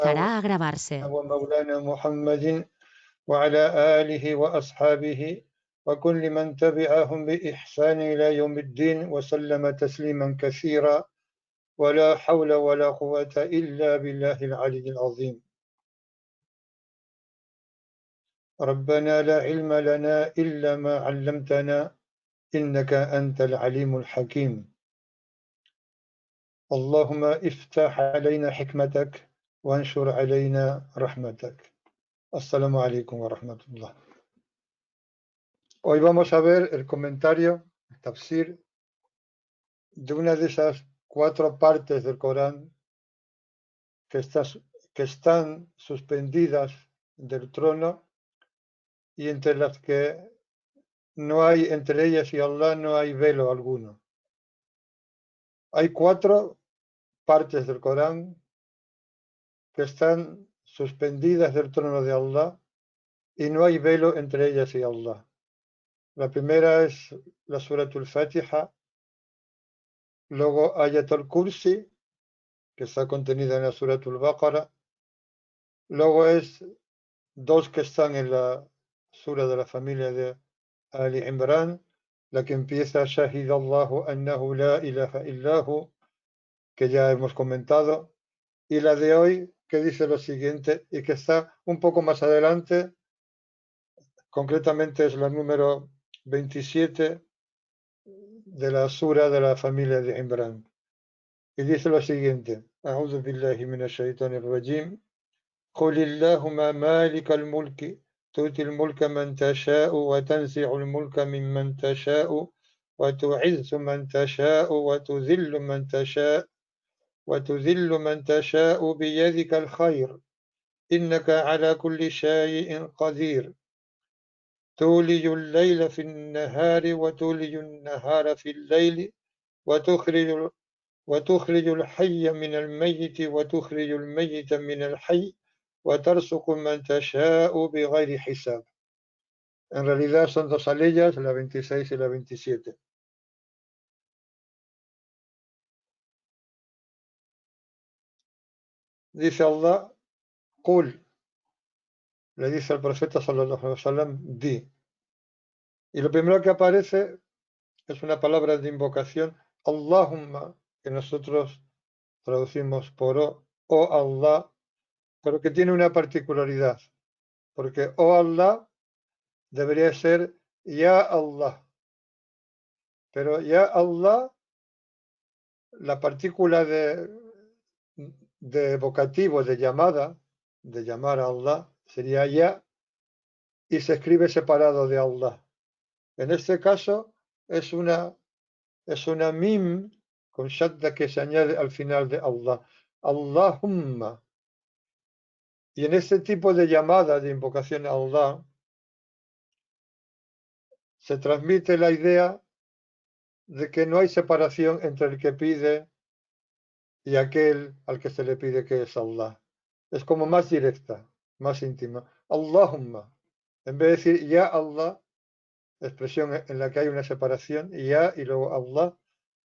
comenzará a grabarse. ومولانا محمد وعلى آله وأصحابه وكل من تبعهم بإحسان إلى يوم الدين وسلم تسليما كثيرا ولا حول ولا قوة إلا بالله العلي العظيم. ربنا لا علم لنا إلا ما علمتنا إنك أنت العليم الحكيم. اللهم افتح علينا حكمتك وانشر علينا رحمتك. السلام عليكم ورحمة الله. Hoy vamos a ver el comentario, el tafsir, de una de esas 4 partes del Corán que están suspendidas del trono y entre las que no hay, entre ellas y Allah no hay velo alguno. Hay 4 partes del Corán que están suspendidas del trono de Allah y no hay velo entre ellas y Allah. La primera es la Suratul Fatiha, luego Ayatul Kursi, que está contenida en la Suratul Baqara, luego es 2 que están en la sura de la familia de Ali Imran, la que empieza Shahidallahu annahu la ilaha illahu, que ya hemos comentado, y la de hoy que dice lo siguiente y que está un poco más adelante, concretamente es la número 27 de la sura de la familia de Imran. Y dice lo siguiente: A'udhu billahi minash shaitanir rajim. قل اللهم مالك الملك تؤتي الملك من تشاء وتنزع الملك ممن تشاء وتعز من تشاء وتذل من تشاء بيدك الخير إنك على كل شيء قدير تولج الليل في النهار وتولج النهار في الليل وتخرج الحي من الميت وتخرج الميت من الحي وترزق من تشاء بغير حساب. En realidad son 2 aleyas, la 26 y la 27. Dice Allah, Qul, le dice al profeta sallallahu alaihi wasallam, di. Y lo primero que aparece es una palabra de invocación, Allahumma, que nosotros traducimos por oh Allah, pero que tiene una particularidad, porque oh Allah debería ser Ya Allah, pero Ya Allah, la partícula de vocativo, de llamada, de llamar a Allah, sería Ya, y se escribe separado de Allah. En este caso es una mim con shadda que se añade al final de Allah, Allahumma. Y en este tipo de llamada, de invocación a Allah, se transmite la idea de que no hay separación entre el que pide y aquel al que se le pide, que es Allah. Es como más directa, más íntima. Allahumma. En vez de decir Ya Allah, expresión en la que hay una separación, Ya y luego Allah,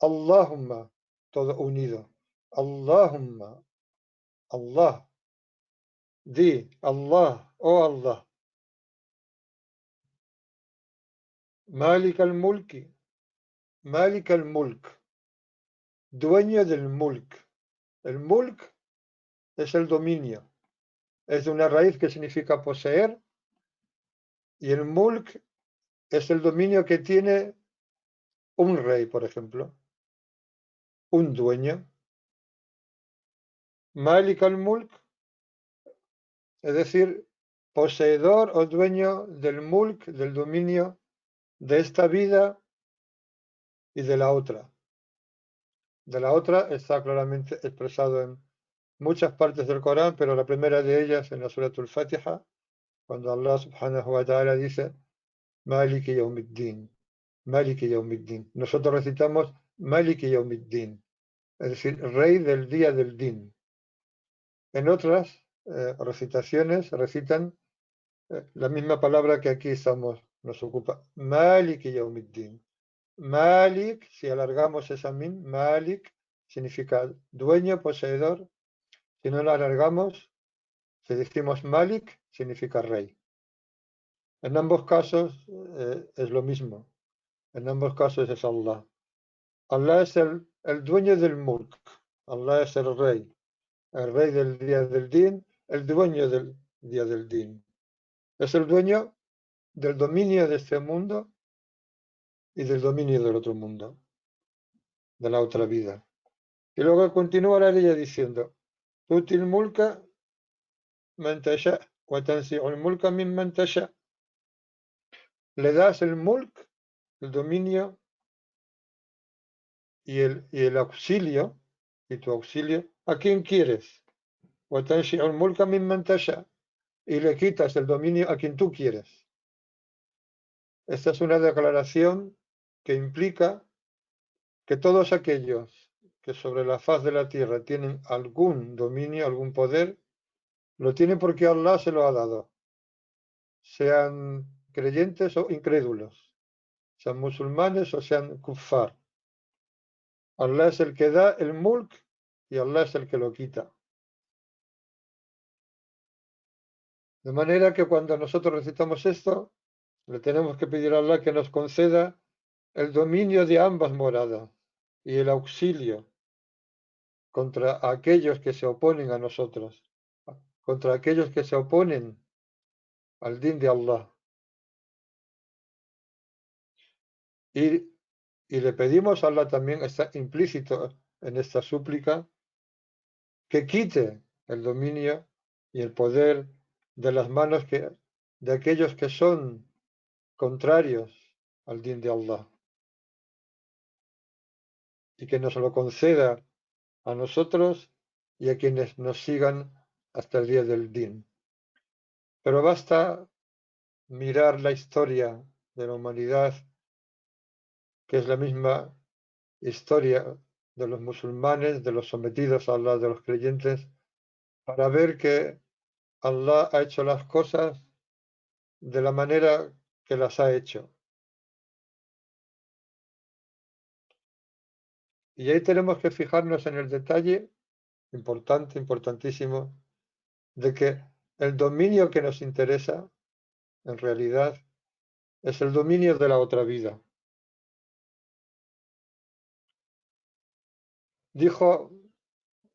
Allahumma, todo unido. Allahumma, Allah. Di, Allah, oh Allah. Malik al-Mulki, Malik al-Mulk, dueño del Mulk. El Mulk es el dominio. Es de una raíz que significa poseer, y el Mulk es el dominio que tiene un rey, por ejemplo, un dueño. Malik al-Mulk, es decir, poseedor o dueño del Mulk, del dominio de esta vida y de la otra. De la otra está claramente expresado en muchas partes del Corán, pero la primera de ellas en la Suratul Fatiha, cuando Allah subhanahu wa ta'ala dice Maliki Yawmiddin, Maliki Yawmiddin. Nosotros recitamos Maliki Yawmiddin, es decir, rey del día del din. En otras recitaciones recitan la misma palabra que aquí nos ocupa, Maliki Yawmiddin. Malik, si alargamos esa min, Malik significa dueño, poseedor. Si no la alargamos, Si decimos Malik, significa rey. En ambos casos es lo mismo. En ambos casos es Allah. Allah es el dueño del mulk. Allah es el rey del día del din, el dueño del día del din. Es el dueño del dominio de este mundo y del dominio del otro mundo, de la otra vida. Y luego continúa la ley diciendo, Tutil mulka man tasha wa tanzi'ul mulka mimman tasha. Le das el mulk, el dominio y el auxilio, y tu auxilio, a quien quieres. Wa tanzi'ul mulka mimman tasha. Y le quitas el dominio a quien tú quieres. Esta es una declaración que implica que todos aquellos que sobre la faz de la tierra tienen algún dominio, algún poder, lo tienen porque Allah se lo ha dado, sean creyentes o incrédulos, sean musulmanes o sean kuffar. Allah es el que da el mulk y Allah es el que lo quita. De manera que cuando nosotros recitamos esto, le tenemos que pedir a Allah que nos conceda el dominio de ambas moradas y el auxilio contra aquellos que se oponen a nosotros, contra aquellos que se oponen al din de Allah. Y, y le pedimos a Allah también, está implícito en esta súplica, que quite el dominio y el poder de las manos de aquellos que son contrarios al din de Allah y que nos lo conceda a nosotros y a quienes nos sigan hasta el día del din. Pero basta mirar la historia de la humanidad, que es la misma historia de los musulmanes, de los sometidos a Allah, de los creyentes, para ver que Allah ha hecho las cosas de la manera que las ha hecho. Y ahí tenemos que fijarnos en el detalle importante, importantísimo, de que el dominio que nos interesa, en realidad, es el dominio de la otra vida. Dijo,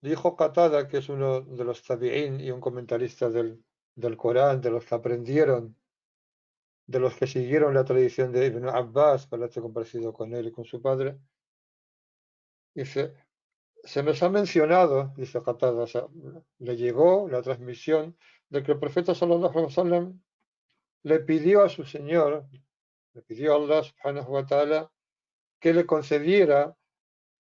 dijo Qatada, que es uno de los tabi'ín y un comentarista del Corán, de los que aprendieron, de los que siguieron la tradición de Ibn Abbas, para estar compartido con él y con su padre, dice, se nos ha mencionado, dice Qatada, o sea, le llegó la transmisión de que el profeta sallallahu alaihi wasallam le pidió a su Señor, le pidió a Allah subhanahu wa ta'ala que le concediera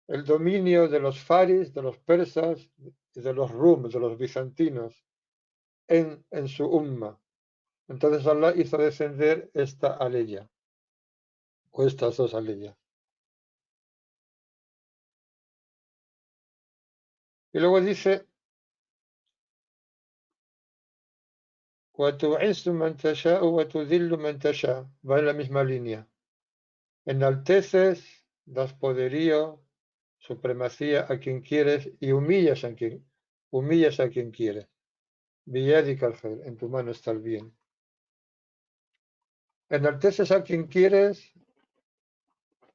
el dominio de los faris, de los persas y de los rum, de los bizantinos en su umma. Entonces Allah hizo descender esta aleya, o estas dos aleyas. Y luego dice, وَتُعِزُّ مَن تَشَاءُ وَتُذِلُّ مَن تَشَاءُ. Va en la misma línea. Enalteces, das poderío, supremacía a quien quieres y humillas a quien quieres. Biyadika al-khair, en tu mano está el bien. Enalteces a quien quieres,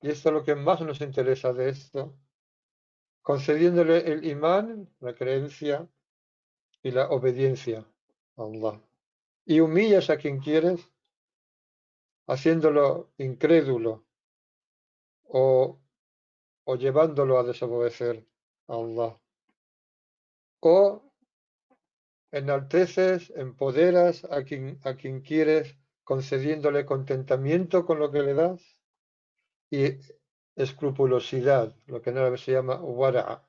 y esto es lo que más nos interesa de esto, concediéndole el imán, la creencia y la obediencia a Allah. Y humillas a quien quieres, haciéndolo incrédulo o, o llevándolo a desobedecer a Allah. O enalteces, empoderas a quien quieres, concediéndole contentamiento con lo que le das y escrupulosidad, lo que en árabe se llama wara'a.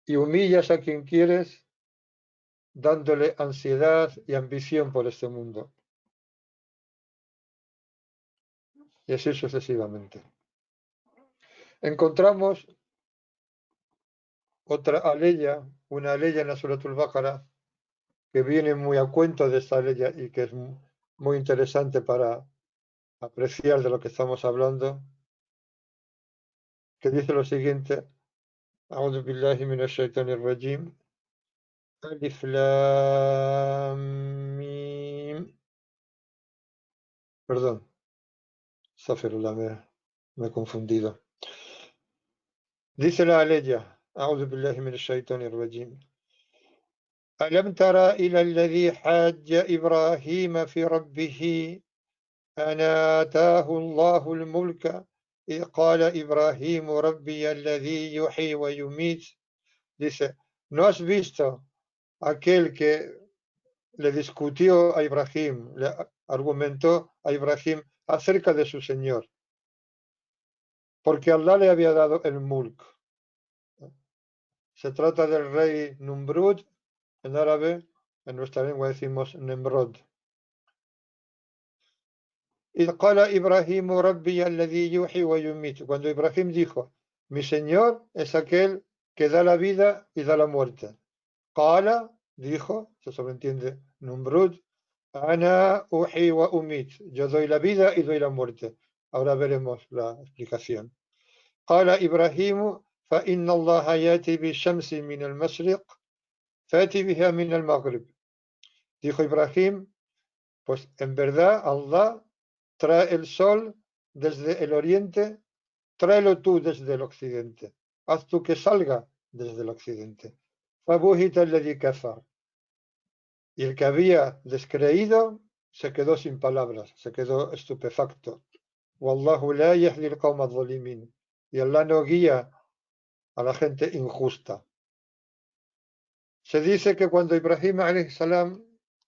Y humillas a quien quieres, dándole ansiedad y ambición por este mundo. Y así sucesivamente. Encontramos otra aleya, una aleya en la Suratul Baqara, que viene muy a cuento de esta aleya y que es muy interesante para apreciar de lo que estamos hablando, que dice lo siguiente: أعوذ بالله من الشيطان الرجيم Alif Lam Mim. Perdón, Astaghfirullah, me he confundido. Dice la aleya, أعوذ بالله من الشيطان الرجيم. ألم تر إلى الذي حاج إبراهيم في ربه أن آتاه الله الملك إذ قال إبراهيم ربي الذي يحيي ويميت. Dice, ¿no has visto aquel que le discutió a Ibrahim, le argumentó a Ibrahim acerca de su Señor? Porque Allah le había dado el mulk. Se trata del rey Numrud, en árabe, en nuestra lengua decimos Nemrod. إذ قال إبراهيم ربي الذي يحيي ويميت. Cuando Ibrahim dijo, mi Señor es aquel que da la vida y da la muerte. Qala, dijo, se sobreentiende Numrud, Ana uhi wa umit. Yo doy la vida y doy la muerte. Ahora veremos la explicación. Qala Ibrahim, فإن الله يأتي بالشمس من المشرق فأتي بها من المغرب. Dijo Ibrahim, pues en verdad Allah trae el sol desde el oriente, tráelo tú desde el occidente. Haz tú que salga desde el occidente. Fabuhita alladhi kafar. Y el que había descreído se quedó sin palabras, se quedó estupefacto. Wallahu la yahdi al-qawma adh-dhalimin. Y Allah no guía a la gente injusta. Se dice que cuando Ibrahim alayhi salam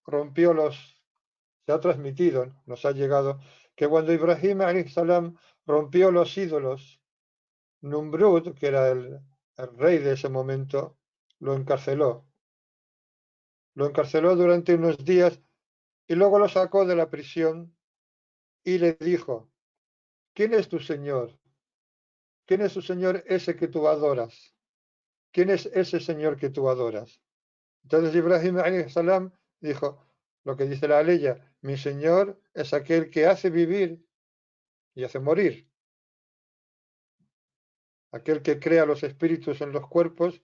rompió se ha transmitido, nos ha llegado, que cuando Ibrahim alayhi salam rompió los ídolos, Numrud, que era el rey de ese momento, lo encarceló. Lo encarceló durante unos días y luego lo sacó de la prisión y le dijo, ¿quién es tu Señor? ¿Quién es tu Señor ese que tú adoras? ¿Quién es ese Señor que tú adoras? Entonces Ibrahim alayhi salam dijo, lo que dice la aleya, mi Señor es aquel que hace vivir y hace morir, aquel que crea los espíritus en los cuerpos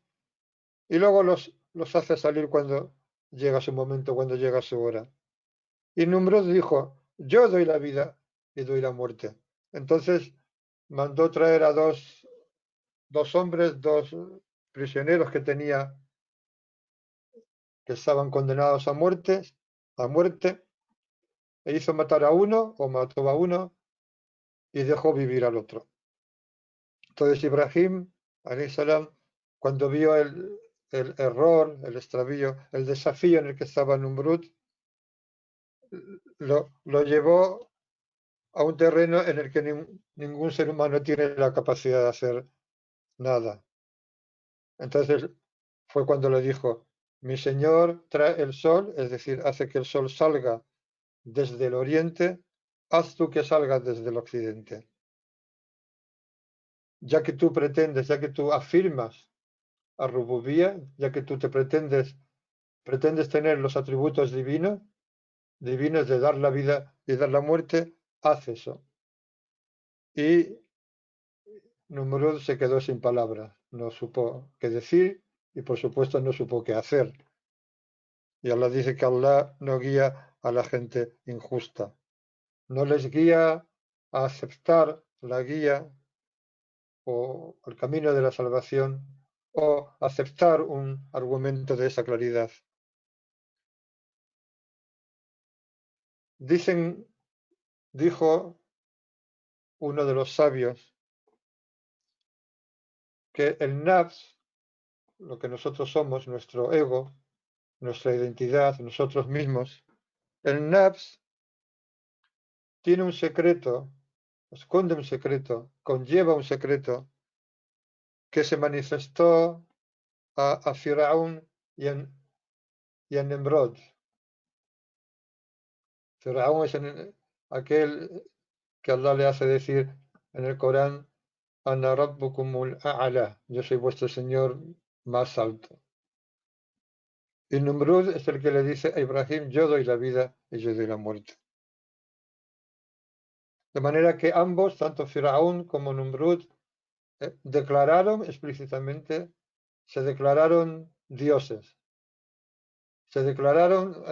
y luego los hace salir cuando llega su momento, cuando llega su hora. Y Numrud dijo, yo doy la vida y doy la muerte. Entonces mandó traer a dos hombres, dos prisioneros que tenía, que estaban condenados a muerte, e hizo matar a uno o mató a uno y dejó vivir al otro. Entonces Ibrahim, alayhi salam, cuando vio el error, el extravío, el desafío en el que estaba Numrud, lo llevó a un terreno en el que ningún ser humano tiene la capacidad de hacer nada. Entonces fue cuando le dijo, mi Señor trae el sol, es decir, hace que el sol salga desde el oriente, haz tú que salga desde el occidente. Ya que tú pretendes, ya que tú afirmas a Rububía, ya que tú pretendes tener los atributos divinos de dar la vida y dar la muerte, haz eso. Y Numrud se quedó sin palabras, no supo qué decir y por supuesto no supo qué hacer. Y Allah dice que Allah no guía a la gente injusta, no les guía a aceptar la guía o el camino de la salvación o aceptar un argumento de esa claridad. Dijo uno de los sabios que el nafs, lo que nosotros somos, nuestro ego, nuestra identidad, nosotros mismos, el nafs tiene un secreto, esconde un secreto, conlleva un secreto que se manifestó a Firaún y a Nemrod. Firaún es aquel que Allah le hace decir en el Corán, Ana Rabbukumul A'la, yo soy vuestro Señor más alto. Y Numrud es el que le dice a Ibrahim, yo doy la vida y yo doy la muerte. De manera que ambos, tanto Firaún como Numrud, declararon explícitamente, se declararon dioses. se declararon,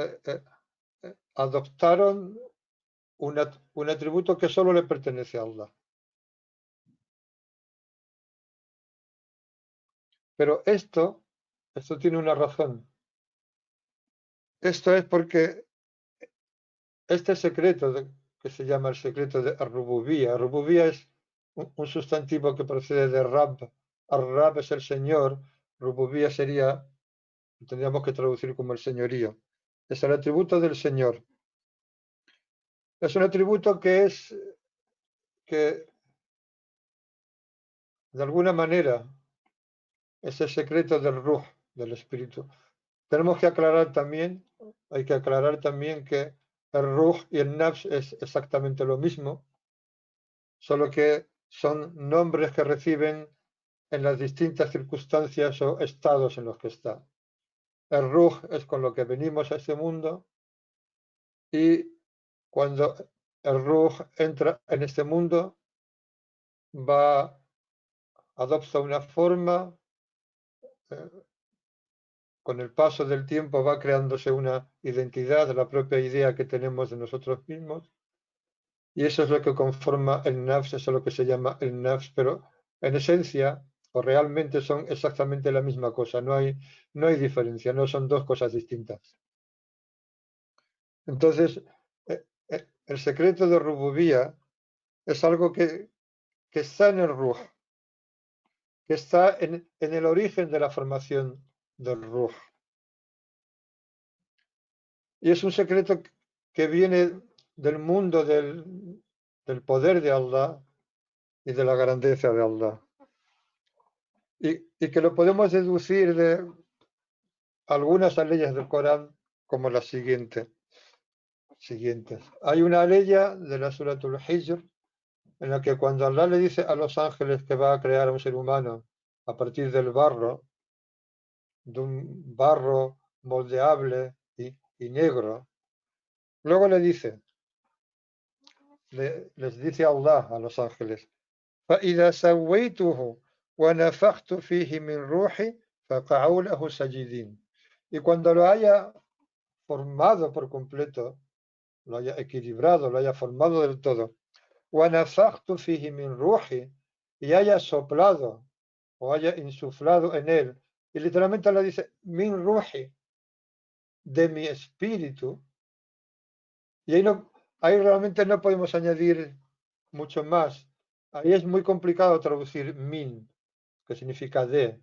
adoptaron un atributo que solo le pertenece a Allah. Pero esto tiene una razón. Esto es porque este secreto que se llama el secreto de Ar-Rububiyya. Ar-Rububiyya es un sustantivo que procede de Rab. Ar-Rab es el Señor. Rububiyya sería, tendríamos que traducir como el señorío. Es el atributo del Señor. Es un atributo que de alguna manera es el secreto del Ruh, del espíritu. Tenemos que aclarar también, hay que aclarar también que el Ruh y el Nafs es exactamente lo mismo, solo que son nombres que reciben en las distintas circunstancias o estados en los que está. El Ruh es con lo que venimos a este mundo y cuando el Ruh entra en este mundo adopta una forma, con el paso del tiempo va creándose una identidad, la propia idea que tenemos de nosotros mismos, y eso es lo que conforma el nafs, eso es lo que se llama el nafs, pero en esencia o realmente son exactamente la misma cosa, no hay diferencia, no son dos cosas distintas. Entonces, el secreto de Rububía es algo que está en el Ruh, que está en el origen de la formación del Ruh. Y es un secreto que viene del mundo del poder de Allah y de la grandeza de Allah. Y que lo podemos deducir de algunas leyes del Corán como las siguientes. Hay una ley de la Suratul Hijr en la que cuando Allah le dice a los ángeles que va a crear a un ser humano a partir del barro, de un barro moldeable y negro, luego les dice Allah a los ángeles: فإذا سويته ونفخت فيه من روحي فقعوا له ساجدين. Y cuando lo haya formado por completo, lo haya equilibrado, lo haya formado del todo, ونفخت فيه من روحي, y haya soplado o haya insuflado en él, y literalmente le dice min ruhi, de mi espíritu, y ahí realmente no podemos añadir mucho más. Ahí es muy complicado traducir min, que significa de,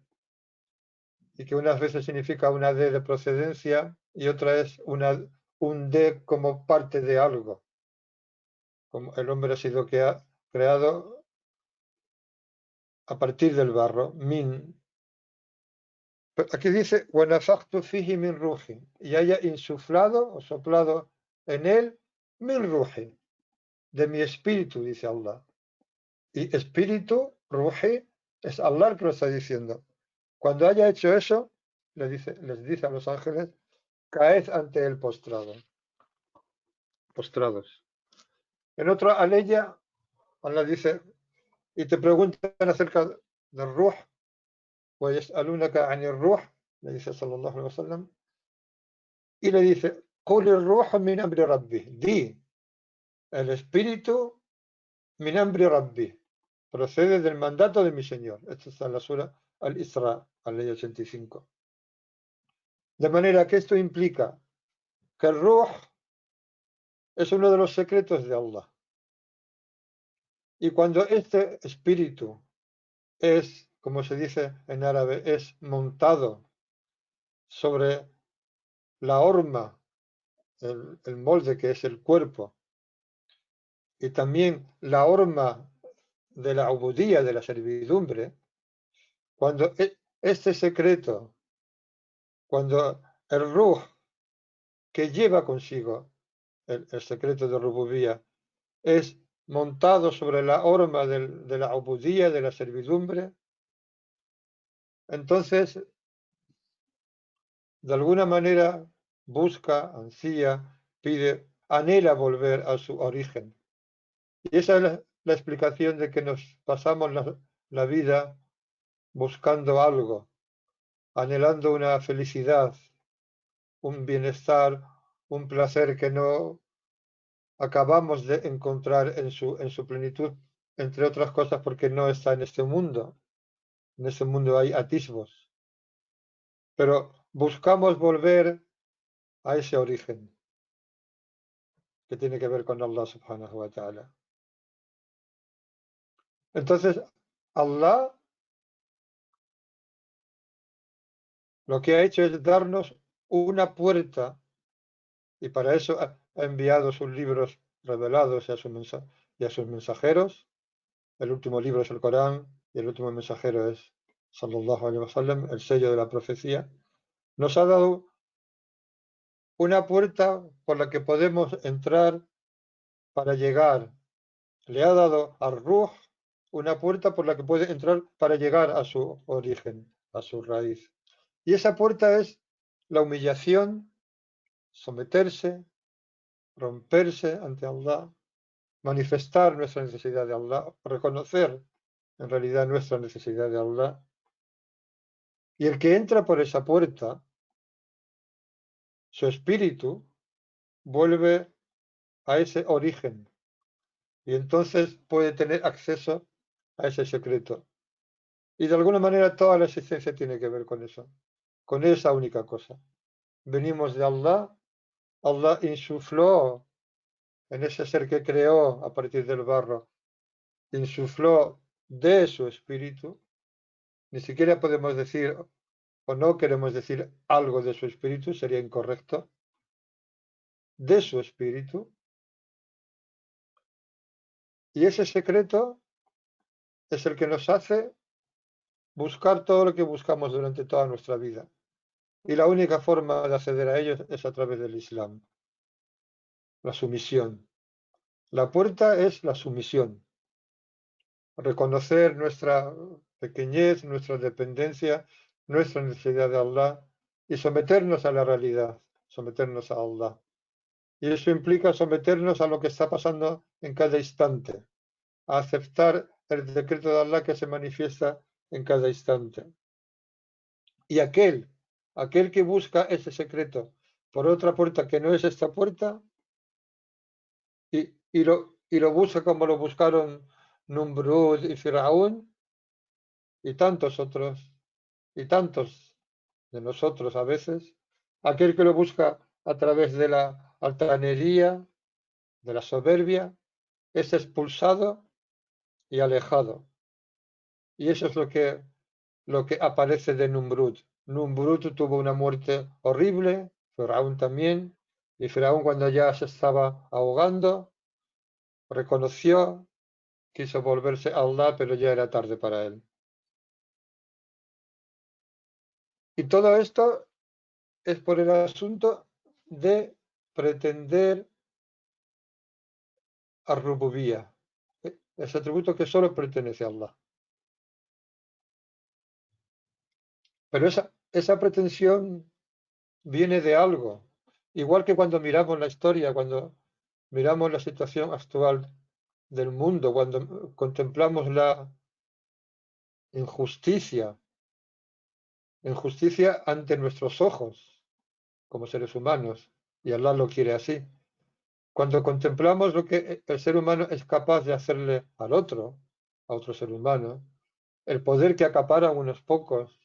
y que unas veces significa una D de procedencia y otra es un D como parte de algo. Como el hombre ha sido creado a partir del barro, min. Pero aquí dice, وَنَفَخْتُ فِيهِ min ruhi, y haya insuflado o soplado en él min ruhi, de mi espíritu, dice Allah. Y espíritu, ruhi, es Allah el que lo está diciendo. Cuando haya hecho eso, les dice a los ángeles: caed ante él postrados. En otra aleya, Allah dice, y te preguntan acerca del ruh, وَيَسْأَلُونَكَ عَنِ الروح, le dice sallallahu alaihi wasallam, y le dice: قُلِ الروح من أمر ربي, di, el espíritu min amri rabbi, procede del mandato de mi Señor. Esto está en la sura Al-Isra, ley 85. De manera que esto implica que el ruh es uno de los secretos de Allah. Y cuando este espíritu es, como se dice en árabe, es montado sobre la horma, el molde que es el cuerpo, y también la horma de la ubudía, de la servidumbre, cuando este secreto, cuando el ruh que lleva consigo el secreto de rububía es montado sobre la horma de la ubudía, de la servidumbre, entonces de alguna manera busca, ansía, pide, anhela volver a su origen. Y esa es la explicación de que nos pasamos la vida buscando algo, anhelando una felicidad, un bienestar, un placer que no acabamos de encontrar en su plenitud, entre otras cosas porque no está en este mundo. En este mundo hay atisbos, pero buscamos volver a ese origen que tiene que ver con Allah subhanahu wa ta'ala. Entonces, Allah lo que ha hecho es darnos una puerta y para eso ha enviado sus libros revelados y a sus mensajeros. El último libro es el Corán y el último mensajero es Sallallahu Alaihi Wasallam, el sello de la profecía. Nos ha dado una puerta por la que podemos entrar para llegar. Le ha dado al Ruh una puerta por la que puede entrar para llegar a su origen, a su raíz. Y esa puerta es la humillación, someterse, romperse ante Allah, manifestar nuestra necesidad de Allah, reconocer en realidad nuestra necesidad de Allah. Y el que entra por esa puerta, su espíritu vuelve a ese origen y entonces puede tener acceso a ese secreto. Y de alguna manera toda la existencia tiene que ver con eso, con esa única cosa. Venimos de Allah, Allah insufló en ese ser que creó a partir del barro, insufló de su espíritu. Ni siquiera podemos decir o no queremos decir algo de su espíritu, sería incorrecto, de su espíritu. Y ese secreto es el que nos hace buscar todo lo que buscamos durante toda nuestra vida. Y la única forma de acceder a ellos es a través del Islam, la sumisión. La puerta es la sumisión, reconocer nuestra pequeñez, nuestra dependencia, nuestra necesidad de Allah y someternos a la realidad, someternos a Allah. Y eso implica someternos a lo que está pasando en cada instante, a aceptar el decreto de Allah que se manifiesta en cada instante. Y aquel que busca ese secreto por otra puerta que no es esta puerta, y lo busca como lo buscaron Numrud y Firaún, y tantos otros, y tantos de nosotros a veces, aquel que lo busca a través de la altanería, de la soberbia, es expulsado y alejado. Y eso es lo que aparece de Numrud. Numrud tuvo una muerte horrible, Faraón también, y Faraón cuando ya se estaba ahogando, reconoció, quiso volverse a Allah, pero ya era tarde para él. Y todo esto es por el asunto de pretender a Rububía, ese atributo que solo pertenece a Allah. Pero esa pretensión viene de algo. Igual que cuando miramos la historia, cuando miramos la situación actual del mundo, cuando contemplamos la injusticia, injusticia ante nuestros ojos como seres humanos, y Allah lo quiere así. Cuando contemplamos lo que el ser humano es capaz de hacerle al otro, a otro ser humano, el poder que acaparan unos pocos,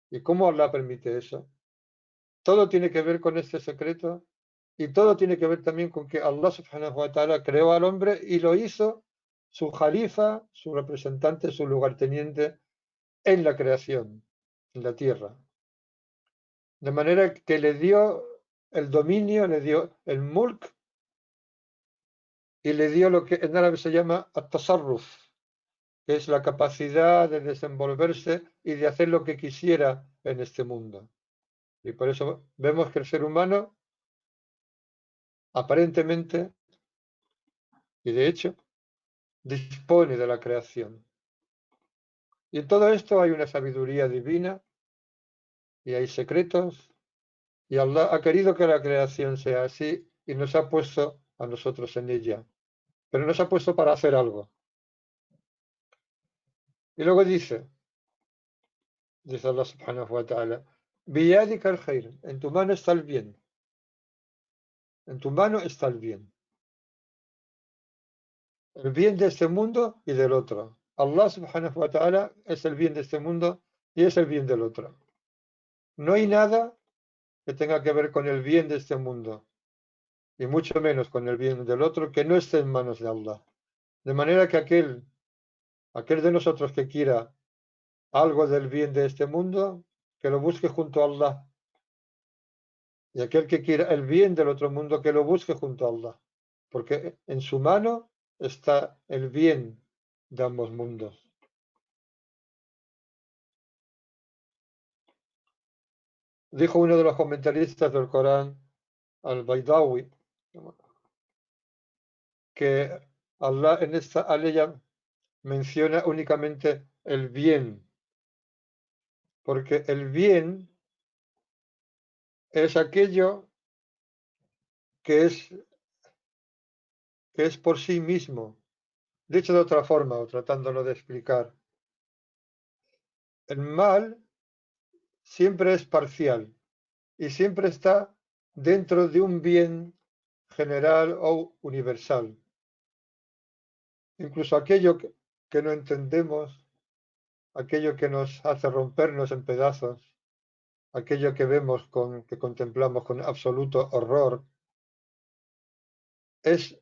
y cómo Allah permite eso, todo tiene que ver con este secreto y todo tiene que ver también con que Allah subhanahu wa ta'ala creó al hombre y lo hizo su jalifa, su representante, su lugarteniente en la creación, en la tierra. De manera que le dio el dominio, le dio el mulk y le dio lo que en árabe se llama at-tasarruf, que es la capacidad de desenvolverse y de hacer lo que quisiera en este mundo. Y por eso vemos que el ser humano aparentemente, y de hecho, dispone de la creación. Y en todo esto hay una sabiduría divina y hay secretos, y Allah ha querido que la creación sea así y nos ha puesto a nosotros en ella, pero nos ha puesto para hacer algo. Y luego dice Allah subhanahu wa ta'ala, Biyadika al khair, en tu mano está el bien. En tu mano está el bien. El bien de este mundo y del otro. Allah subhanahu wa ta'ala es el bien de este mundo y es el bien del otro. No hay nada que tenga que ver con el bien de este mundo y mucho menos con el bien del otro que no esté en manos de Allah. De manera que aquel de nosotros que quiera algo del bien de este mundo, que lo busque junto a Allah. Y aquel que quiera el bien del otro mundo, que lo busque junto a Allah. Porque en su mano está el bien de ambos mundos. Dijo uno de los comentaristas del Corán, al-Baydawi, que Allah en esta aleya menciona únicamente el bien, porque el bien es aquello que es, que es por sí mismo. Dicho de otra forma, o tratándolo de explicar, el mal siempre es parcial y siempre está dentro de un bien general o universal. Incluso aquello que no entendemos, aquello que nos hace rompernos en pedazos, aquello que vemos que contemplamos con absoluto horror, es,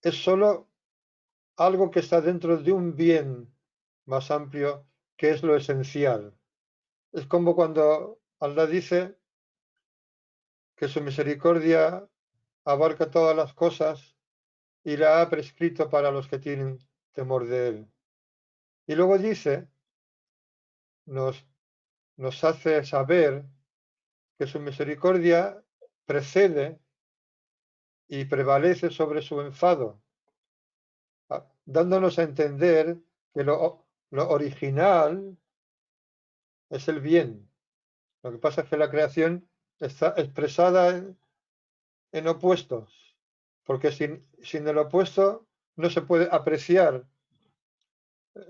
es solo algo que está dentro de un bien más amplio que es lo esencial. Es como cuando Allah dice que su misericordia abarca todas las cosas y la ha prescrito para los que tienen temor de él. Y luego dice, nos, nos hace saber que su misericordia precede y prevalece sobre su enfado, dándonos a entender que lo original es el bien. Lo que pasa es que la creación está expresada en opuestos, porque sin el opuesto no se puede apreciar.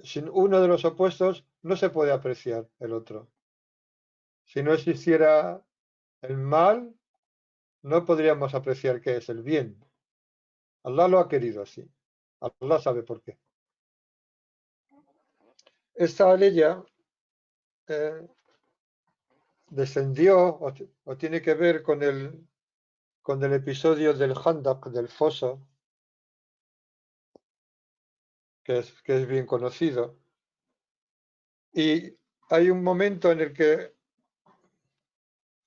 Sin uno de los opuestos no se puede apreciar el otro. Si no existiera el mal, no podríamos apreciar qué es el bien. Allah lo ha querido así. Allah sabe por qué. Esta aleya descendió o tiene que ver con el episodio del Khandaq, del foso, que es bien conocido. Y hay un momento en el que,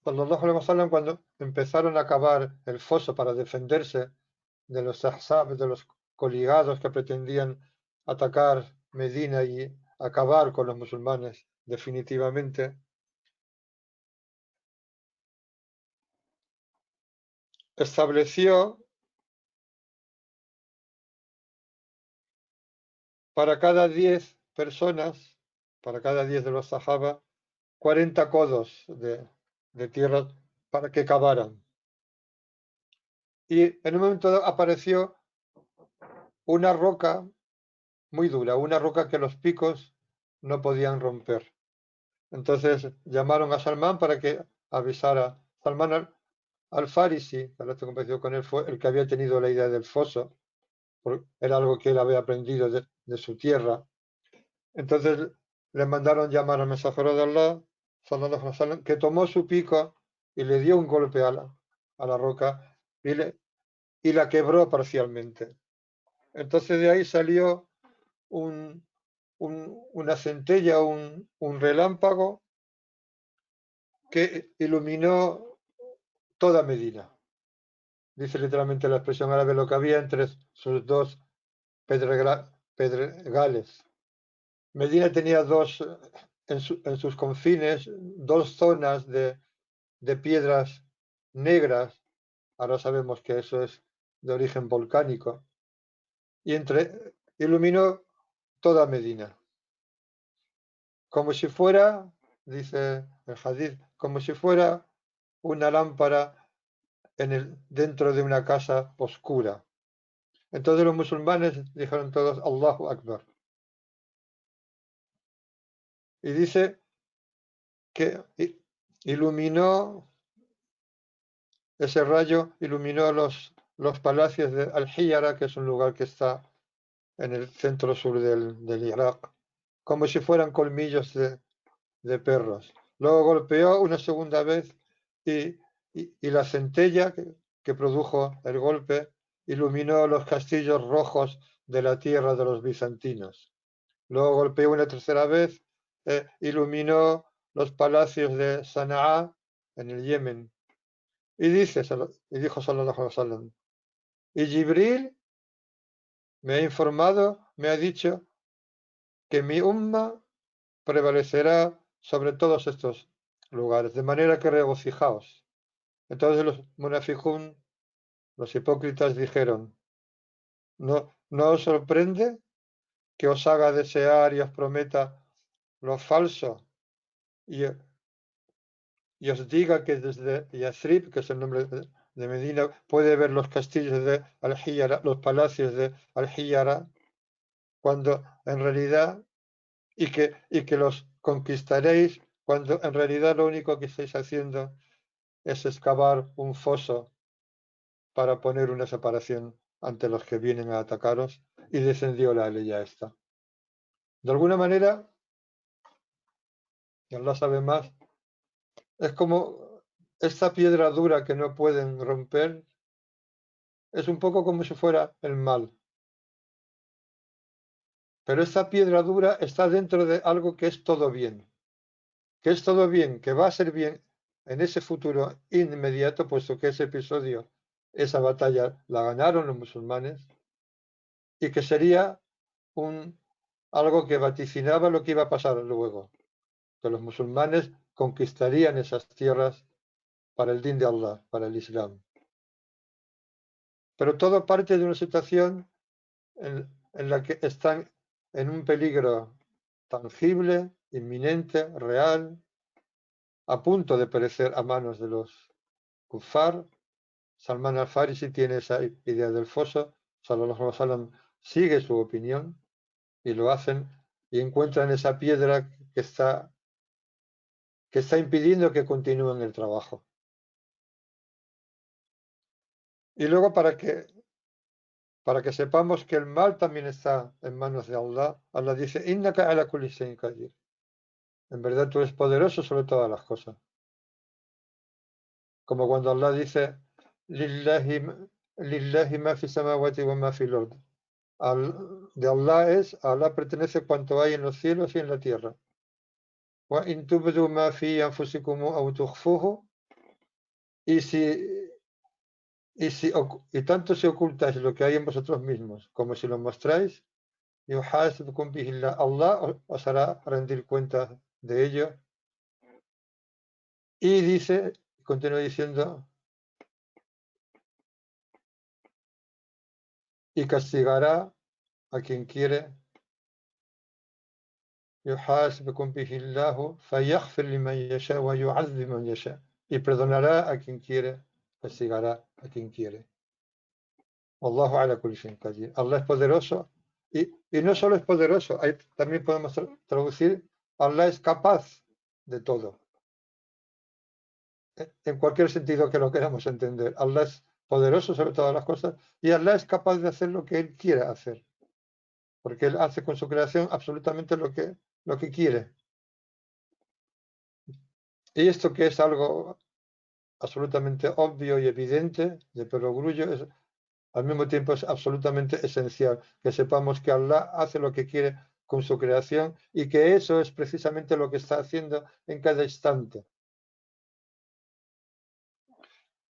cuando empezaron a cavar el foso para defenderse de los Ahzab, de los coligados que pretendían atacar Medina y acabar con los musulmanes definitivamente, estableció para cada 10 personas, para cada 10 de los Sahaba, 40 codos de tierra para que cavaran. Y en un momento dado apareció una roca muy dura, una roca que los picos no podían romper. Entonces llamaron a Salmán para que avisara. Salmán al-Farisi, que ahora estoy convencido con él, fue el que había tenido la idea del foso, porque era algo que él había aprendido de su tierra. Entonces le mandaron llamar al mensajero de Allah, sallallahu alaihi wasallam, que tomó su pico y le dio un golpe a la roca y la quebró parcialmente. Entonces de ahí salió una centella, un relámpago que iluminó toda Medina. Dice literalmente la expresión árabe lo que había entre sus dos pedregales. Medina tenía en sus confines, dos zonas de piedras negras. Ahora sabemos que eso es de origen volcánico. Y iluminó toda Medina. Como si fuera, dice el hadith, como si fuera una lámpara dentro de una casa oscura. Entonces los musulmanes dijeron todos Allahu Akbar. Y dice que iluminó, ese rayo iluminó los palacios de Al-Hiyara, que es un lugar que está en el centro sur del Irak, como si fueran colmillos de perros. Luego golpeó una segunda vez y la centella que produjo el golpe iluminó los castillos rojos de la tierra de los bizantinos. Luego golpeó una tercera vez, iluminó los palacios de Sanaa en el Yemen. Y dijo sallallahu alaihi wasallam, y Jibril me ha informado, me ha dicho que mi umma prevalecerá sobre todos estos lugares, de manera que regocijaos. Entonces los munafiqún, los hipócritas, dijeron, ¿no os sorprende que os haga desear y os prometa lo falso y, y os diga que desde Yathrib, que es el nombre de Medina, puede ver los castillos de Al-Hiyara, los palacios de Al-Hiyara, cuando en realidad, y que los conquistaréis, cuando en realidad lo único que estáis haciendo es excavar un foso para poner una separación ante los que vienen a atacaros, y descendió la ley a esta. De alguna manera, y Allah sabe más, es como esta piedra dura que no pueden romper, es un poco como si fuera el mal. Pero esta piedra dura está dentro de algo que es todo bien, que va a ser bien en ese futuro inmediato, puesto que ese episodio, esa batalla la ganaron los musulmanes, y que sería algo que vaticinaba lo que iba a pasar luego, que los musulmanes conquistarían esas tierras para el din de Allah, para el Islam. Pero todo parte de una situación en la que están en un peligro tangible, inminente, real, a punto de perecer a manos de los kuffar. Salman al-Farisi tiene esa idea del foso, sallallahu alaihi wasallam sigue su opinión y lo hacen, y encuentran esa piedra que está impidiendo que continúen el trabajo. Y luego para que sepamos que el mal también está en manos de Allah, Allah dice, Innaka ala kulli shay'in qadir. En verdad tú eres poderoso sobre todas las cosas. Como cuando Allah dice, Lillahi ma fi samawati wa ma fi al-ard. De Allah pertenece cuanto hay en los cielos y en la tierra. Wa in tubdu ma fi anfusikum aw tukhfuhu. Y y tanto si ocultáis lo que hay en vosotros mismos como si lo mostráis, yuhasibkum bihi Allah os hará rendir cuenta de ello. Y continúa diciendo, y castigará a quien quiere. يحاسبكم به الله فيغفر لمن يشاء ويعذب من يشاء. Y perdonará a quien quiere, castigará a quien quiere. Wallahu ala kulli shay'in qadir. Allah es poderoso, y no solo es poderoso, también podemos traducir, Allah es capaz de todo. En cualquier sentido que lo queramos entender. Allah es poderoso sobre todas las cosas, y Allah es capaz de hacer lo que Él quiera hacer. Porque Él hace con su creación absolutamente lo que quiere. Y esto, que es algo absolutamente obvio y evidente de perogrullo, al mismo tiempo es absolutamente esencial que sepamos que Allah hace lo que quiere con su creación, y que eso es precisamente lo que está haciendo en cada instante.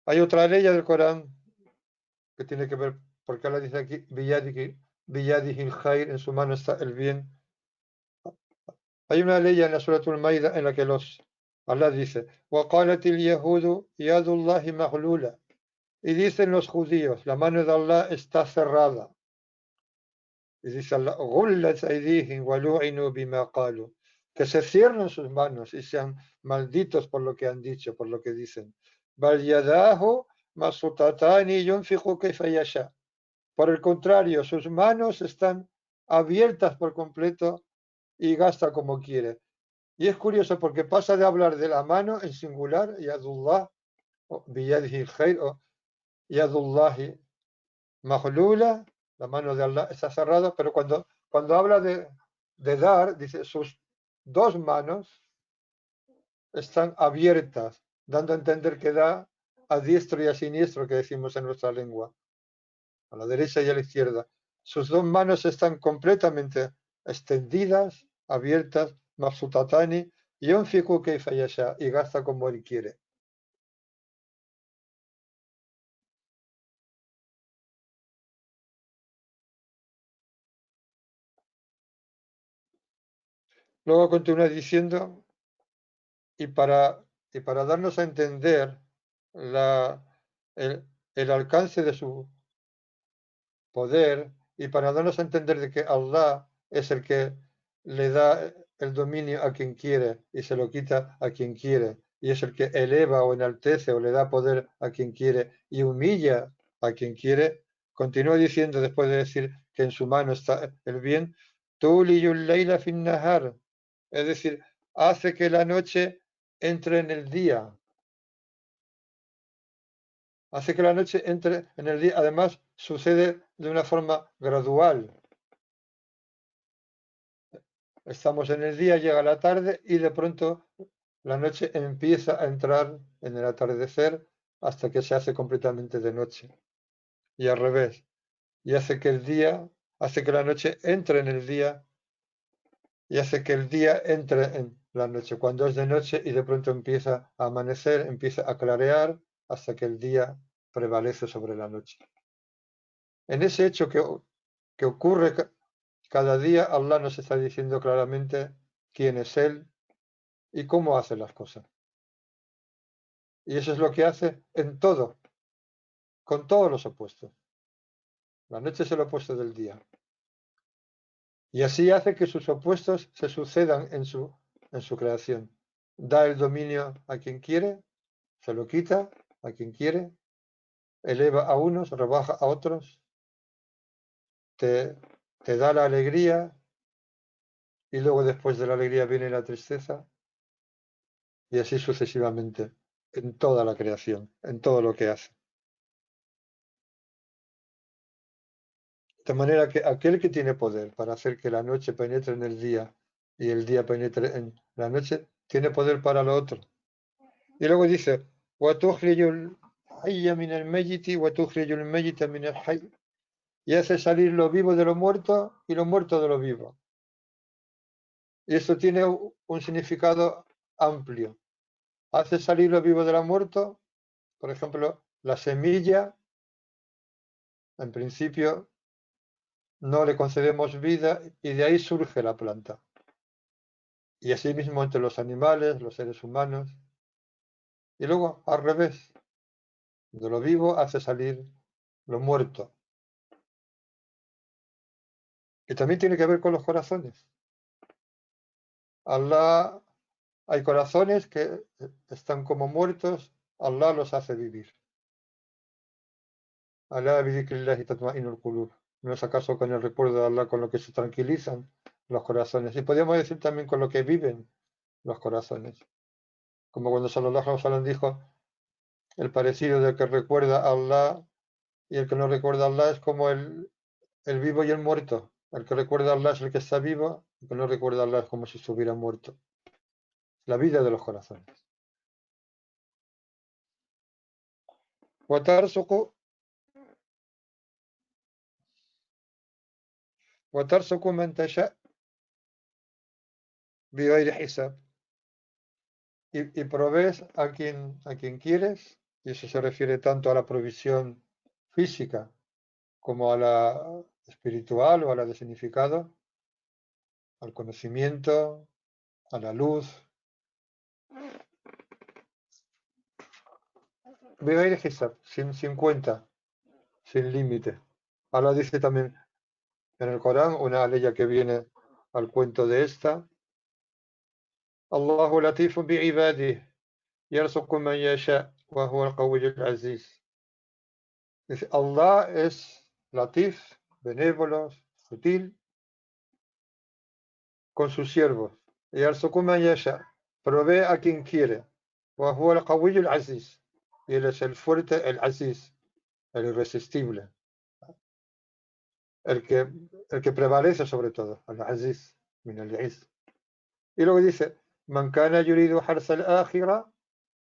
Hay otra ley del Corán que tiene que ver, porque Allah dice aquí, Biyadihil khair, en su mano está el bien. Hay una ley en la Suratul Maida en la que Allah dice, وَقَالَتِ الْيَهُودُ يَدُ اللَّهِ مَغْلُولَةٌ. Y dicen los judíos, la mano de Allah está cerrada. Y dice Allah, غُلَّتْ أَيْدِيهِمْ وَلُعِنُوا بِمَا قَالُوا. Que se cierren sus manos y sean malditos por lo que han dicho, por lo que dicen. بَلْ يَدَاهُ مَبْسُوطَتَانِ يُنْفِقُ كَيْفَ يَشَاءُ. Por el contrario, sus manos están abiertas por completo y gasta como quiere. Y es curioso porque pasa de hablar de la mano en singular, Yadullah, o biyadihi el-khair, o Yadullahi Mahlula, la mano de Allah está cerrada, pero cuando habla de dar, dice sus dos manos están abiertas, dando a entender que da a diestro y a siniestro, que decimos en nuestra lengua, a la derecha y a la izquierda. Sus dos manos están completamente extendidas, abiertas, mafsutatani, yunfiqu kayfa yasha, y gasta como él quiere. Luego continúa diciendo, y para, y para darnos a entender la, el, el alcance de su poder y para darnos a entender de que Allah es el que le da el dominio a quien quiere y se lo quita a quien quiere, y es el que eleva o enaltece o le da poder a quien quiere y humilla a quien quiere, continúa diciendo después de decir que en su mano está el bien, tuliyul layla fin nahar, es decir, hace que la noche entre en el día, hace que la noche entre en el día, además sucede de una forma gradual. Estamos en el día, llega la tarde y de pronto la noche empieza a entrar en el atardecer hasta que se hace completamente de noche. Y al revés. Y hace que el día, hace que la noche entre en el día y hace que el día entre en la noche. Cuando es de noche y de pronto empieza a amanecer, empieza a clarear hasta que el día prevalece sobre la noche. En ese hecho que ocurre cada día, Allah nos está diciendo claramente quién es Él y cómo hace las cosas. Y eso es lo que hace en todo, con todos los opuestos. La noche es el opuesto del día. Y así hace que sus opuestos se sucedan en su creación. Da el dominio a quien quiere, se lo quita a quien quiere, eleva a unos, rebaja a otros, te, te da la alegría y luego después de la alegría viene la tristeza y así sucesivamente en toda la creación, en todo lo que hace. De manera que aquel que tiene poder para hacer que la noche penetre en el día y el día penetre en la noche, tiene poder para lo otro. Y luego dice, وَتُخْرِجُ الْحَيَّ مِنَ الْمَيِّتِ وَتُخْرِجُ الْمَيِّتَ مِنَ الْحَيِّ. Y hace salir lo vivo de lo muerto y lo muerto de lo vivo. Y esto tiene un significado amplio. Hace salir lo vivo de lo muerto, por ejemplo, la semilla, en principio, no le concedemos vida y de ahí surge la planta. Y asimismo entre los animales, los seres humanos. Y luego, al revés, de lo vivo hace salir lo muerto. Y también tiene que ver con los corazones. Allah, hay corazones que están como muertos, Allah los hace vivir. Allah bidhikrillahi tatma'innul qulub. ¿No es acaso con el recuerdo de Allah con lo que se tranquilizan los corazones? Y podríamos decir también con lo que viven los corazones. Como cuando Sallallahu Alaihi Wasallam dijo, el parecido del que recuerda a Allah y el que no recuerda a Allah es como el vivo y el muerto. El que recuerda a Allah es el que está vivo, el que no recuerda a Allah es como si estuviera muerto. La vida de los corazones. وترزق وترزق من تشاء بغير حساب. Y provees a quien quieres, y eso se refiere tanto a la provisión física como a la espiritual o a la de significado, al conocimiento, a la luz. بغير حساب, sin cuenta, sin límite. Allah dice también en el Corán, una aleya que viene al cuento de esta, Allahu latifun bi'ibadihi, yarzuqu man yasha, wa huwa al-qawiyyul aziz. Dice, Allah es latif, benévolo, sutil, con sus siervos. yarzuqu man yasha, provee a quien quiere. Wa huwa al-qawiyyu al-aziz, y él es el fuerte, el aziz, el irresistible, el que, el que prevalece sobre todo, al-aziz, min al-iz. Y luego dice, man kana yuridu harsa al-akhirah,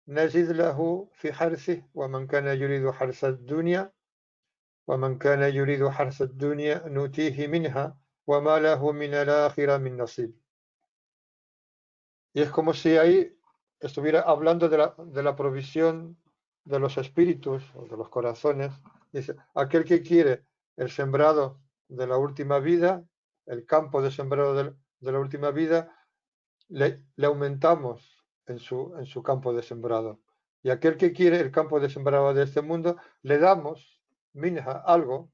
نجد له في حرثه ومن كان يريد حرث الدنيا ومن كان يريد حرث الدنيا نؤتيه منها وما له من الآخرة من نصيب. Y es como si ahí estuviera hablando de la provisión de los espíritus o de los corazones. Dice, aquel que quiere el sembrado de la última vida, el campo de sembrado de la última vida, le aumentamos en su campo de sembrado. Y aquel que quiere el campo de sembrado de este mundo, le damos, minja, algo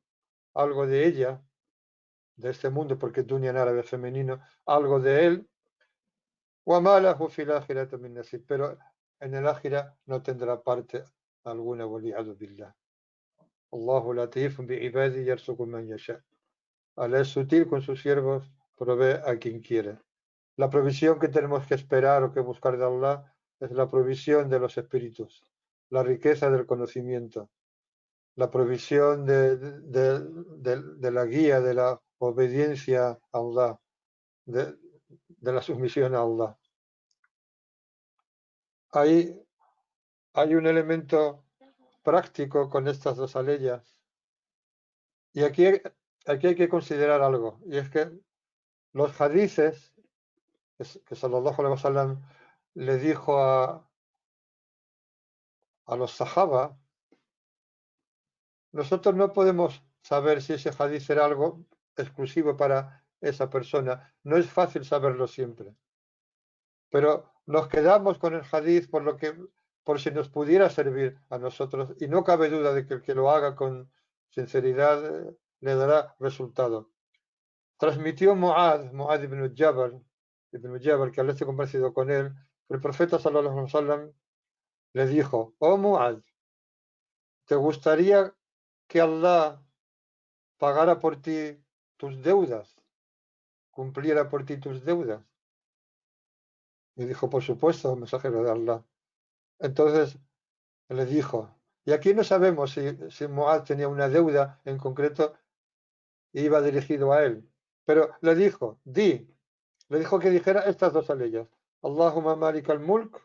de ella, de este mundo, porque dunya en árabe femenino, algo de él, وَمَا لَهُ فِي الْآخِرَةِ مِن نَصِيبٍ, pero en el ákhira no tendrá parte alguna, وَلِيَعُوذُ بِاللَّهِ. Allahu latifun bi'ibadihi yarzuqu man yasha. Allah es sutil con sus siervos, provee a quien quiere. La provisión que tenemos que esperar o que buscar de Allah es la provisión de los espíritus, la riqueza del conocimiento, la provisión de la guía, de la obediencia a Allah, de la sumisión a Allah. Hay un elemento práctico con estas dos aleyas. Y aquí hay que considerar algo, y es que los hadices que Sallallahu Alaihi Wasallam le dijo a los sahaba, nosotros no podemos saber si ese hadiz era algo exclusivo para esa persona. No es fácil saberlo siempre. Pero nos quedamos con el hadiz por si nos pudiera servir a nosotros. Y no cabe duda de que el que lo haga con sinceridad le dará resultado. Transmitió Mu'adh ibn Jabal, que al esté compartido con él, que el profeta sallallahu alaihi wasallam le dijo, oh Mu'adh, ¿te gustaría que Allah pagara por ti tus deudas, cumpliera por ti tus deudas? Y dijo, por supuesto, mensajero de Allah. Entonces le dijo, y aquí no sabemos si Mu'adh tenía una deuda en concreto e iba dirigido a él, pero le dijo, le dijo que dijera estas dos aleyas, Allahumma malik al-mulk,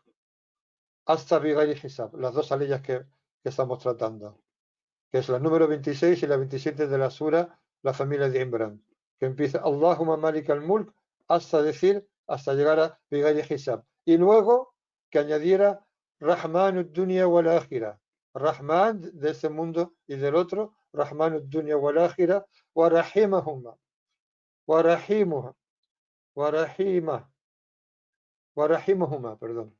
hasta bighairi hisab, las dos aleyas que estamos tratando, que es la número 26 y la 27 de la sura, la familia de Imran, que empieza Allahumma malik al-mulk, hasta llegar a bighairi hisab, y luego que añadiera Rahmanud dunya wal akhirah, Rahman de este mundo y del otro, Rahmanud dunya wal akhirah, wa rahimahuma, wa rahimuha, wa rahimah, wa rahimuhuma, perdón.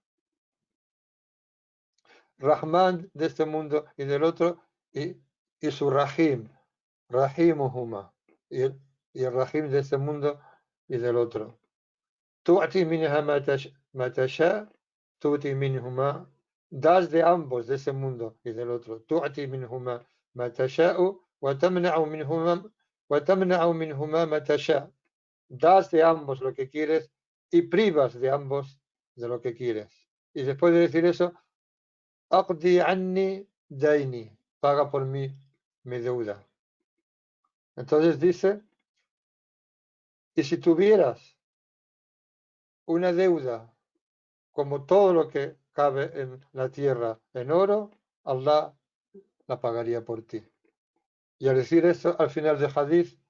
Rahman de este mundo y del otro, y su Rahim, Rahimuhuma, y el Rahim de este mundo y del otro. Tu'ti minha ma tasha, tu'ti minhuma, das de ambos, de ese mundo y del otro. Tu'ti minhuma ma tasha'u, wa tamna'u minhuma ma tasha. Das de ambos lo que quieres y privas de ambos de lo que quieres. Y después de decir eso, Aqdi anni daini, paga por mí mi deuda. Entonces dice, y si tuvieras una deuda como todo lo que cabe en la tierra en oro, Allah la pagaría por ti. Y al decir eso, al final del hadith,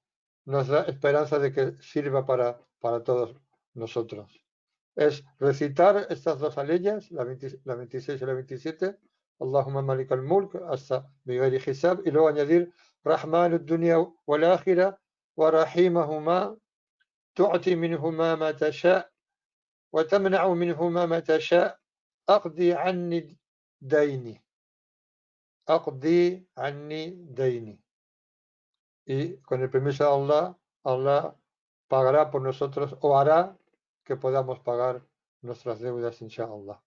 nos da esperanza de que sirva para todos nosotros. Es recitar estas dos aleyas, la 26 y la 27, Allahumma malik al-mulk, hasta bighairi hisab, y luego añadir Rahmanud dunya wal akhirah, wa rahimahuma, tu'ti minhuma ma tasha, wa tamna'u minhuma ma tasha, aqdi anni daini. Aqdi anni daini. Y con el permiso de Allah, Allah pagará por nosotros o hará que podamos pagar nuestras deudas, inshallah.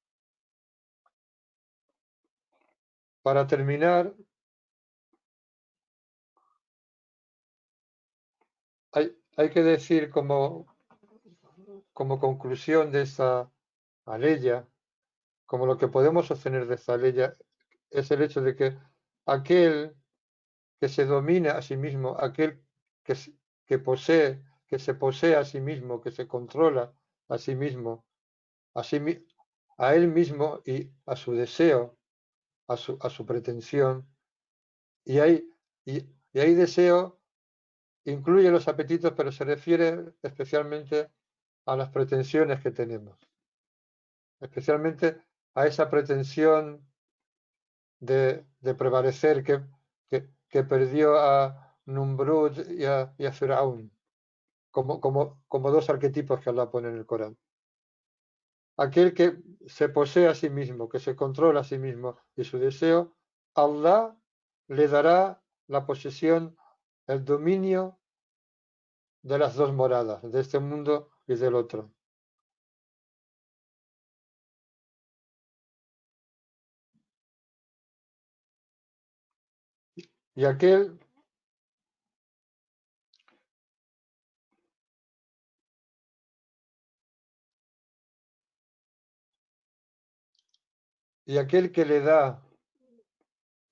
Para terminar, hay que decir como como conclusión de esta aleya, como lo que podemos obtener de esta aleya, es el hecho de que aquel que se domina a sí mismo, aquel que, que posee, que se posee a sí mismo, que se controla a sí mismo, a, a él mismo y a su deseo, a su pretensión, y hay, y hay deseo, incluye los apetitos, pero se refiere especialmente a las pretensiones que tenemos, especialmente a esa pretensión de prevalecer que perdió a Numrud y a Firaún, como dos arquetipos que Allah pone en el Corán. Aquel que se posee a sí mismo, que se controla a sí mismo y su deseo, Allah le dará la posesión, el dominio de las dos moradas, de este mundo y del otro. Y aquel, y aquel que le da,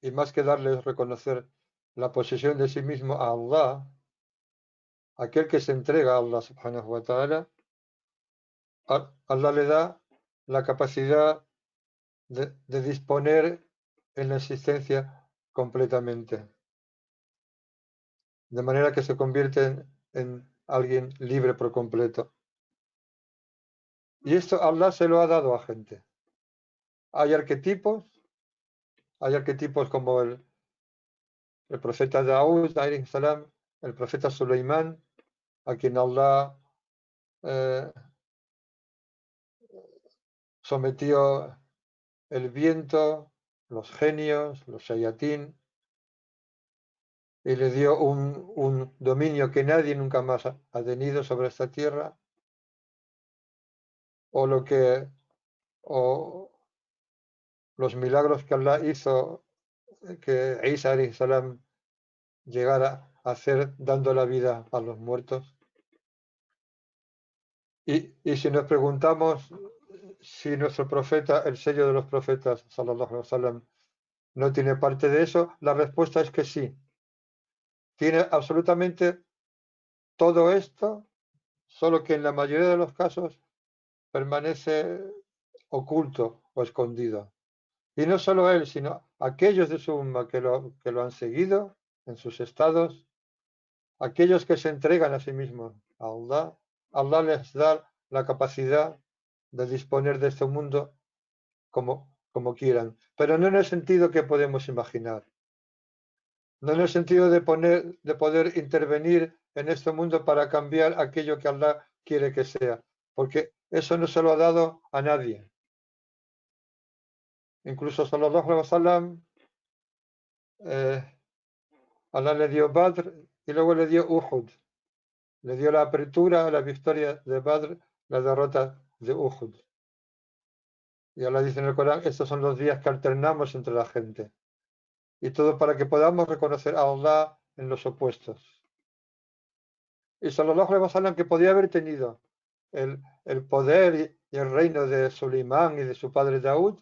y más que darle es reconocer la posesión de sí mismo a Allah, aquel que se entrega a Allah subhanahu wa ta'ala, Allah le da la capacidad de disponer en la existencia completamente, de manera que se convierte en alguien libre por completo. Y esto Allah se lo ha dado a gente. Hay arquetipos como el profeta Daud, alayhi salam, el profeta Suleimán, a quien Allah eh, sometió el viento, los genios, los shayatín, y le dio un dominio que nadie nunca más ha tenido sobre esta tierra, o lo que o los milagros que Allah hizo que Isa alayhi salam llegara a hacer dando la vida a los muertos. Y si nos preguntamos si nuestro profeta, el sello de los profetas, sallallahu alaihi wasallam, no tiene parte de eso, la respuesta es que sí. Tiene absolutamente todo esto, solo que en la mayoría de los casos permanece oculto o escondido. Y no solo él, sino aquellos de su umma que lo han seguido en sus estados, aquellos que se entregan a sí mismos a Allah, Allah les da la capacidad de disponer de este mundo como quieran, pero no en el sentido que podemos imaginar, no en el sentido de poder intervenir en este mundo para cambiar aquello que Allah quiere que sea, porque eso no se lo ha dado a nadie. Incluso sallallahu alaihi wasallam, eh, Allah le dio Badr y luego le dio Uhud. Le dio la apertura a la victoria de Badr, la derrota de Uhud. Y Allah dice en el Corán, estos son los días que alternamos entre la gente. Y todo para que podamos reconocer a Allah en los opuestos. Y sallallahu alaihi wasallam, que podía haber tenido el poder y el reino de Suleimán y de su padre Daud,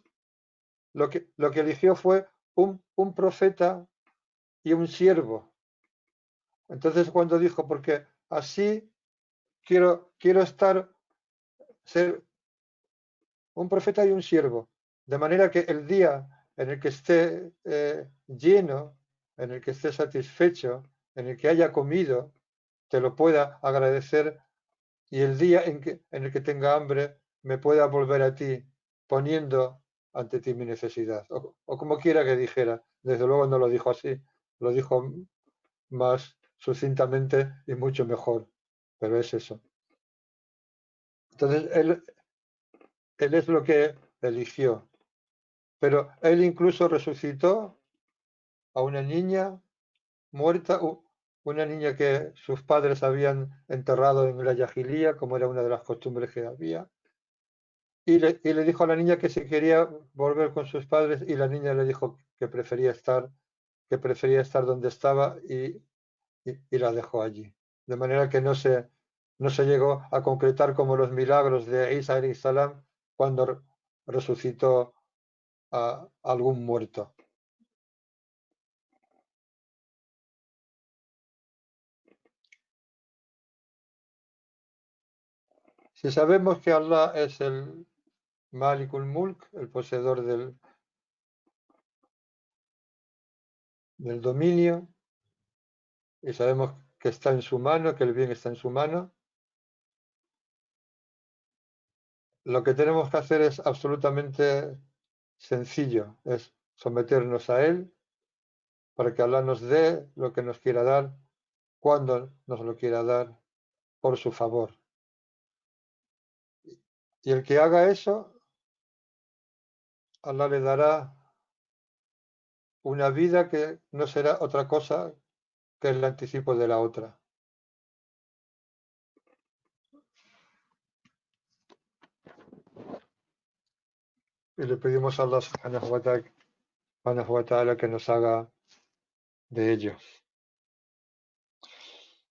lo que eligió fue un profeta y un siervo. Entonces cuando dijo, porque así quiero ser un profeta y un siervo, de manera que el día en el que esté lleno, en el que esté satisfecho, en el que haya comido, te lo pueda agradecer, y el día en el que tenga hambre me pueda volver a ti, poniendo ante ti mi necesidad. O como quiera que dijera, desde luego no lo dijo así, lo dijo más sucintamente y mucho mejor, pero es eso. Entonces, él es lo que eligió, pero él incluso resucitó a una niña muerta, una niña que sus padres habían enterrado en la Yajilía, como era una de las costumbres que había, y le dijo a la niña que si quería volver con sus padres, y la niña le dijo que prefería estar donde estaba y la dejó allí. De manera que no se llegó a concretar como los milagros de Isa alayhi salam cuando resucitó a algún muerto. Si sabemos que Allah es el Malikul Mulk, el poseedor del dominio, y sabemos que está en su mano, que el bien está en su mano, lo que tenemos que hacer es absolutamente sencillo, es someternos a Él para que Allah nos dé lo que nos quiera dar, cuando nos lo quiera dar, por su favor. Y el que haga eso, Allah le dará una vida que no será otra cosa que el anticipo de la otra. Y le pedimos a Allah subhanahu wa ta'ala que nos haga de ello.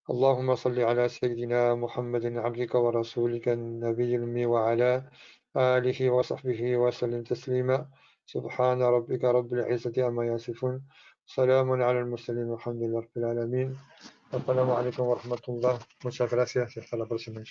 اللهم صل على سيدنا محمد عبدك ورسولك النبي الأمي وعلى آله وصحبه وسلم تسليما سبحان ربك رب العزة عما يصفون سلام على المرسلين والحمد لله رب العالمين السلام عليكم ورحمة الله. Muchas gracias y hasta la próxima.